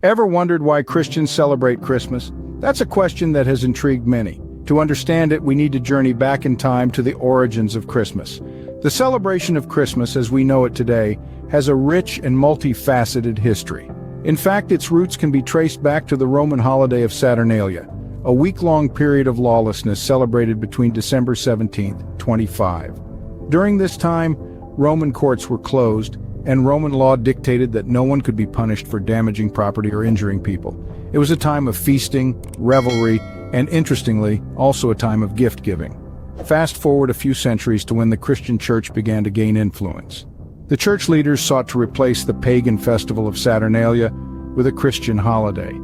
Ever wondered why Christians celebrate Christmas? That's a question that has intrigued many. To understand it, we need to journey back in time to the origins of Christmas. The celebration of Christmas as we know it today has a rich and multifaceted history. In fact, its roots can be traced back to the Roman holiday of Saturnalia, a week-long period of lawlessness celebrated between December 17th, 25. During this time, Roman courts were closed, and Roman law dictated that no one could be punished for damaging property or injuring people. It was a time of feasting, revelry, and interestingly, also a time of gift-giving. Fast forward a few centuries to when the Christian church began to gain influence. The church leaders sought to replace the pagan festival of Saturnalia with a Christian holiday.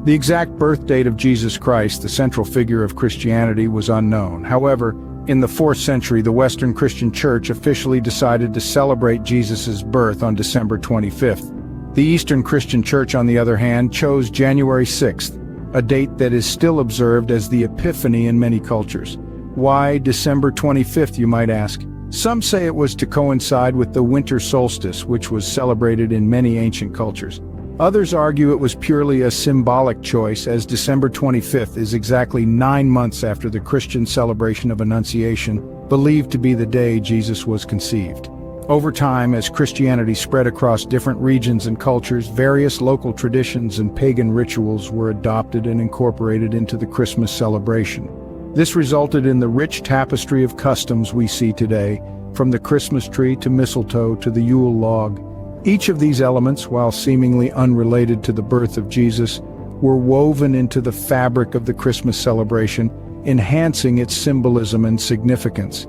The exact birth date of Jesus Christ, the central figure of Christianity, was unknown. However, in the 4th century, the Western Christian Church officially decided to celebrate Jesus' birth on December 25th. The Eastern Christian Church, on the other hand, chose January 6th, a date that is still observed as the Epiphany in many cultures. Why December 25th, you might ask? Some say it was to coincide with the winter solstice, which was celebrated in many ancient cultures. Others argue it was purely a symbolic choice, as December 25th is exactly 9 months after the Christian celebration of Annunciation, believed to be the day Jesus was conceived. Over time, as Christianity spread across different regions and cultures, various local traditions and pagan rituals were adopted and incorporated into the Christmas celebration. This resulted in the rich tapestry of customs we see today, from the Christmas tree to mistletoe to the Yule log. Each of these elements, while seemingly unrelated to the birth of Jesus, were woven into the fabric of the Christmas celebration, enhancing its symbolism and significance.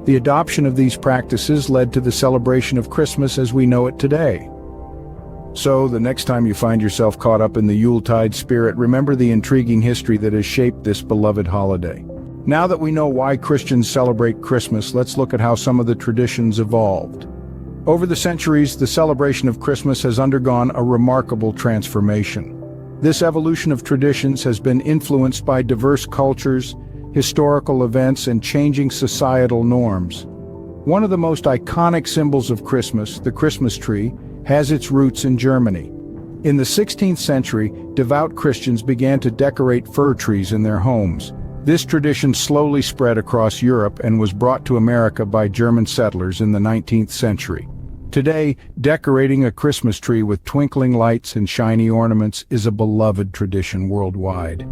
The adoption of these practices led to the celebration of Christmas as we know it today. So, the next time you find yourself caught up in the Yuletide spirit, remember the intriguing history that has shaped this beloved holiday. Now that we know why Christians celebrate Christmas, let's look at how some of the traditions evolved. Over the centuries, the celebration of Christmas has undergone a remarkable transformation. This evolution of traditions has been influenced by diverse cultures, historical events, and changing societal norms. One of the most iconic symbols of Christmas, the Christmas tree, has its roots in Germany. In the 16th century, devout Christians began to decorate fir trees in their homes. This tradition slowly spread across Europe and was brought to America by German settlers in the 19th century. Today, decorating a Christmas tree with twinkling lights and shiny ornaments is a beloved tradition worldwide.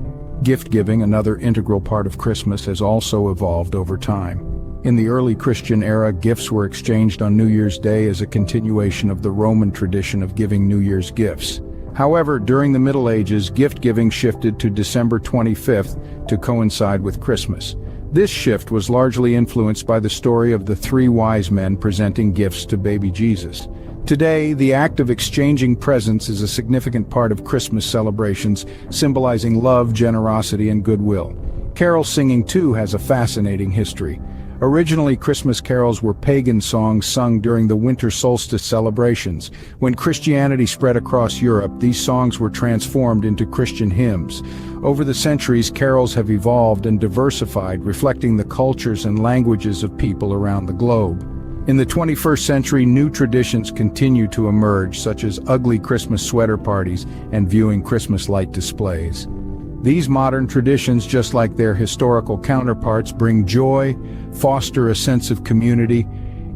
Gift-giving, another integral part of Christmas, has also evolved over time. In the early Christian era, gifts were exchanged on New Year's Day as a continuation of the Roman tradition of giving New Year's gifts. However, during the Middle Ages, gift-giving shifted to December 25th to coincide with Christmas. This shift was largely influenced by the story of the 3 wise men presenting gifts to baby Jesus. Today, the act of exchanging presents is a significant part of Christmas celebrations, symbolizing love, generosity, and goodwill. Carol singing, too, has a fascinating history. Originally, Christmas carols were pagan songs sung during the winter solstice celebrations. When Christianity spread across Europe, these songs were transformed into Christian hymns. Over the centuries, carols have evolved and diversified, reflecting the cultures and languages of people around the globe. In the 21st century, new traditions continue to emerge, such as ugly Christmas sweater parties and viewing Christmas light displays. These modern traditions, just like their historical counterparts, bring joy, foster a sense of community,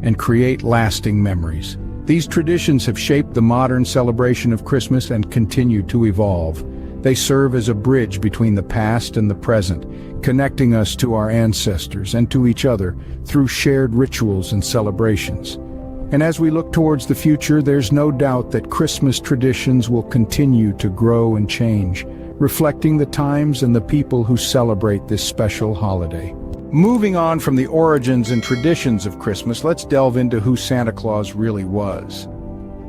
and create lasting memories. These traditions have shaped the modern celebration of Christmas and continue to evolve. They serve as a bridge between the past and the present, connecting us to our ancestors and to each other through shared rituals and celebrations. And as we look towards the future, there's no doubt that Christmas traditions will continue to grow and change, reflecting the times and the people who celebrate this special holiday. Moving on from the origins and traditions of Christmas, let's delve into who Santa Claus really was.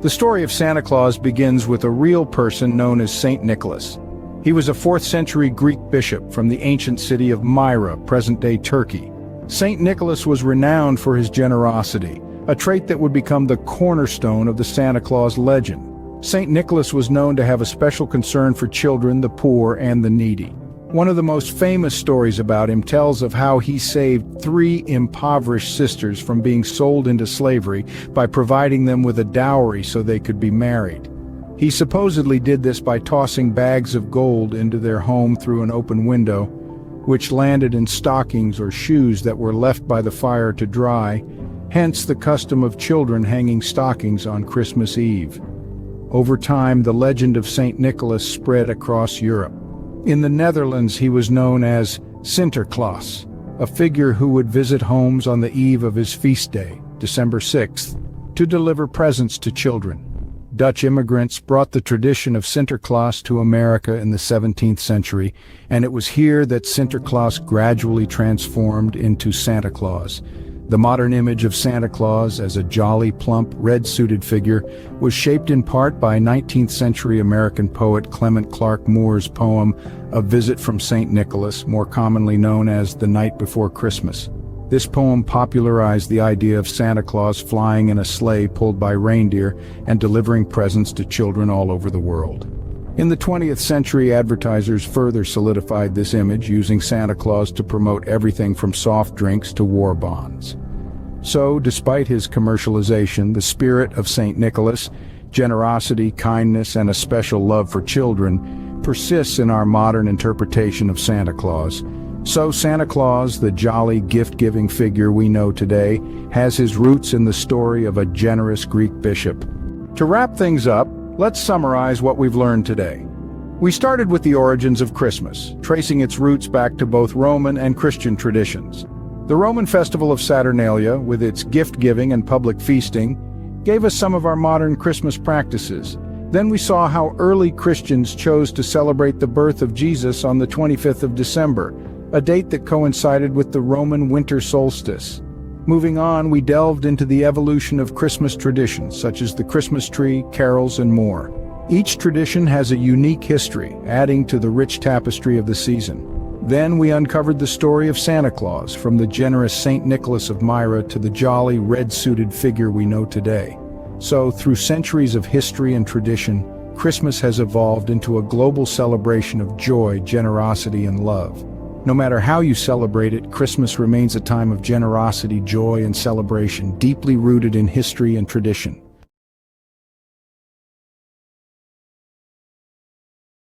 The story of Santa Claus begins with a real person known as Saint Nicholas. He was a 4th century Greek bishop from the ancient city of Myra, present-day Turkey. Saint Nicholas was renowned for his generosity, a trait that would become the cornerstone of the Santa Claus legend. Saint Nicholas was known to have a special concern for children, the poor, and the needy. One of the most famous stories about him tells of how he saved 3 impoverished sisters from being sold into slavery by providing them with a dowry so they could be married. He supposedly did this by tossing bags of gold into their home through an open window, which landed in stockings or shoes that were left by the fire to dry, hence the custom of children hanging stockings on Christmas Eve. Over time, the legend of Saint Nicholas spread across Europe. In the Netherlands, he was known as Santa Claus, a figure who would visit homes on the eve of his feast day, December 6th, to deliver presents to children. Dutch immigrants brought the tradition of Sinterklaas to America in the 17th century, and it was here that Sinterklaas gradually transformed into Santa Claus. The modern image of Santa Claus as a jolly, plump, red-suited figure was shaped in part by 19th century American poet Clement Clarke Moore's poem A Visit from St. Nicholas, more commonly known as The Night Before Christmas. This poem popularized the idea of Santa Claus flying in a sleigh pulled by reindeer and delivering presents to children all over the world. In the 20th century, advertisers further solidified this image, using Santa Claus to promote everything from soft drinks to war bonds. So, despite his commercialization, the spirit of St. Nicholas, generosity, kindness, and a special love for children, persists in our modern interpretation of Santa Claus. So Santa Claus, the jolly, gift-giving figure we know today, has his roots in the story of a generous Greek bishop. To wrap things up, let's summarize what we've learned today. We started with the origins of Christmas, tracing its roots back to both Roman and Christian traditions. The Roman festival of Saturnalia, with its gift-giving and public feasting, gave us some of our modern Christmas practices. Then we saw how early Christians chose to celebrate the birth of Jesus on the 25th of December, a date that coincided with the Roman winter solstice. Moving on, we delved into the evolution of Christmas traditions, such as the Christmas tree, carols, and more. Each tradition has a unique history, adding to the rich tapestry of the season. Then we uncovered the story of Santa Claus, from the generous Saint Nicholas of Myra to the jolly, red-suited figure we know today. So, through centuries of history and tradition, Christmas has evolved into a global celebration of joy, generosity, and love. No matter how you celebrate it, Christmas remains a time of generosity, joy, and celebration, deeply rooted in history and tradition.